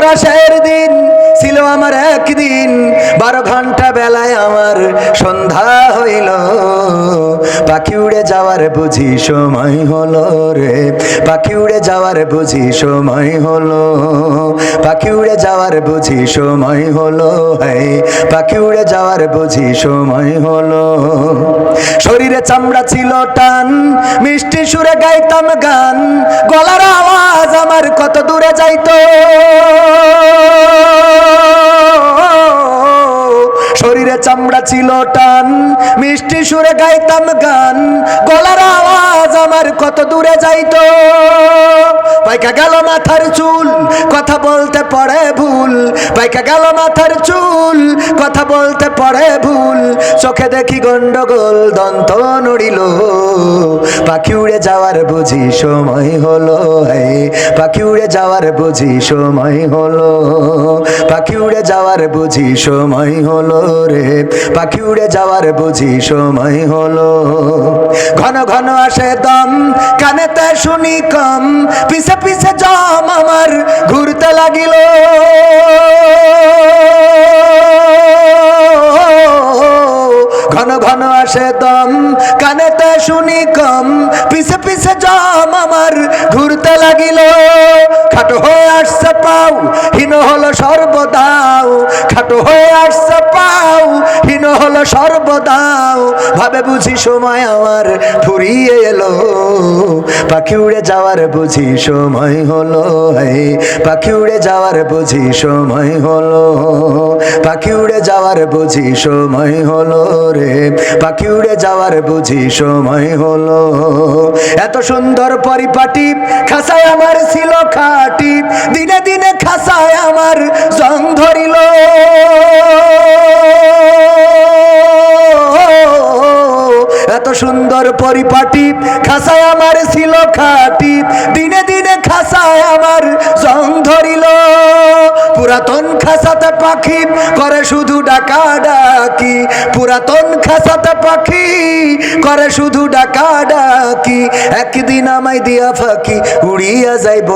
রসের দিন ছিল আমার একদিন, 12 ঘন্টা বেলায় আমার সন্ধ্যা হইল। পাখি উড়ে যাওয়ার বুঝি সময় হলো রে, পাখি উড়ে যাওয়ার বুঝি সময় হলো, পাখি উড়ে যাওয়ার বুঝি সময় হলো, হ্যাঁ পাখি উড়ে যাওয়ার বুঝি সময় হলো। শরীরে চামড়া ছিল টান, মিষ্টি সুরে গাইতাম গান, গলার আওয়াজ আমার কত দূরে যাইতো। শরীরে চামড়া ছিল টান, মিষ্টি সুরে গাইতাম গান, গলার আওয়াজ আমার কত দূরে যাইতো। পাইকা গেল মাথার চুল, কথা বলতে পড়ে ভুল, পাইকা গেল মাথার চুল, কথা বলতে পড়ে ভুল। চোখে দেখি গন্ডগোল, দন্ত নড়িল। পাখি উড়ে যাওয়ার বুঝি সময় হলো, পাখি উড়ে যাওয়ার বুঝি সময় হলো, পাখি উড়ে যাওয়ার বুঝি সময় হলো রে, পাখি উড়ে যাওয়ার বুঝি সময় হলো। ঘন ঘন আসে দম, কানেতে শুনি কম, পিছে পিছে জম আমার ঘুরতে লাগিল। ঘন ঘন আসে দম, কানেতে শুনি কম, পিছে পিছে জম আমার ঘুরতে লাগিল। খাটো হয়ে আসছে পাও, হীন হলো সর্বদাও, খাটো হয়ে আসছে পাও, হীন হলো সর্বদাও। ভাবে বুঝি সময় আমার ফুরিয়ে এলো, পাখি উড়ে যাওয়ার বুঝি সময় হলো, পাখি উড়ে যাওয়ার বুঝি সময় হলো, পাখি উড়ে যাওয়ার বুঝি সময় হলো রে, পাখি উড়ে যাওয়ার বুঝি সময় হলো। এত সুন্দর পরিপাটি খাসায় আমার ছিল খাটি, দিনে দিনে খাসায় আমার জং ধরিল। এত সুন্দর পরিপাটি খাসায় আমার ছিল খাটি, দিনে দিনে খাসায় আমার জং ধরিল। পুরাতন খাসাতে পাখি করে শুধু ডাকা ডাকি, পুরাতন খাসাতে পাখি করে শুধু ডাকা ডাকি। একদিন আমায় দিয়া ফাঁকি উড়িয়া যাইব,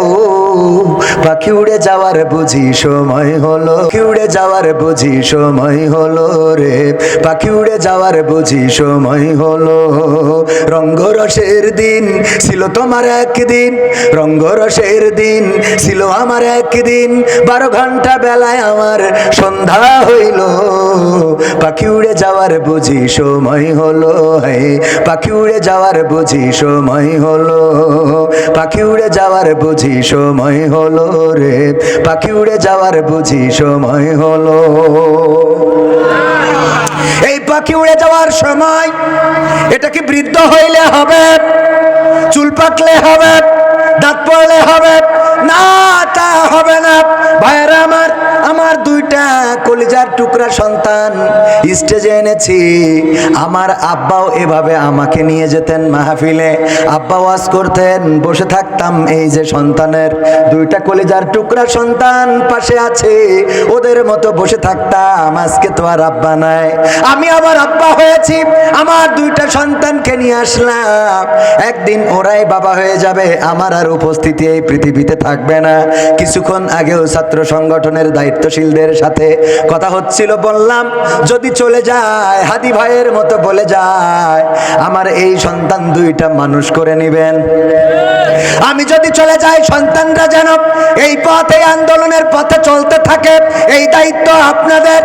পাখি উড়ে যাওয়ার বুঝি সময় হলো, পাখি উড়ে যাওয়ার বুঝি সময় হলো রে, পাখি উড়ে যাওয়ার বুঝি সময় হলো। রঙ্গরসের দিন ছিল তোমার একদিন, রঙ্গরসের দিন ছিল আমার একদিন, 12 ঘন্টা বেলায় আমার সন্ধ্যা হইল। পাখি উড়ে যাওয়ার বুঝি সময় হলো, পাখি উড়ে যাওয়ার বুঝি সময় হলো, পাখি উড়ে যাওয়ার বুঝি সময় হলো রে, পাখি উড়ে যাওয়ার বুঝি সময় হলো। এই পাখি উড়ে যাওয়ার সময় এটা কি বৃদ্ধ হইলে হবে, চুল পাকলে হবে, দাঁত পড়লে হবে? না, তা হবে না ভাইরা আমার। আমার 2টা কলিজার টুকরা সন্তান স্টেজে এনেছি। আমার আব্বাও এভাবে আমাকে নিয়ে যেতেন মাহফিলে, আব্বা ওয়াজ করতেন, বসে থাকতাম। এই যে সন্তানের 2টা কলিজার টুকরা সন্তান পাশে আছে, ওদের মতো বসে থাকতাম। আজকে তো আর আব্বা নাই, আমি আবার আব্বা হয়েছি, আমার 2টা সন্তানকে নিয়ে আসলাম। একদিন ওরাই বাবা হয়ে যাবে, আমার আর উপস্থিতি এই পৃথিবীতে থাকবে না। কিছুক্ষণ আগেও ছাত্র সংগঠনের দায়িত্বশীলদের সাথে কথা হচ্ছিল, বললাম যদি চলে যায় হাদি ভাইয়ের মতো বলে যায়, আমার এই সন্তান 2টা মানুষ করে নেবেন। আমি যদি চলে যাই সন্তানরা যেন এই পথে, আন্দোলনের পথে চলতে থাকে, এই দায়িত্ব আপনাদের।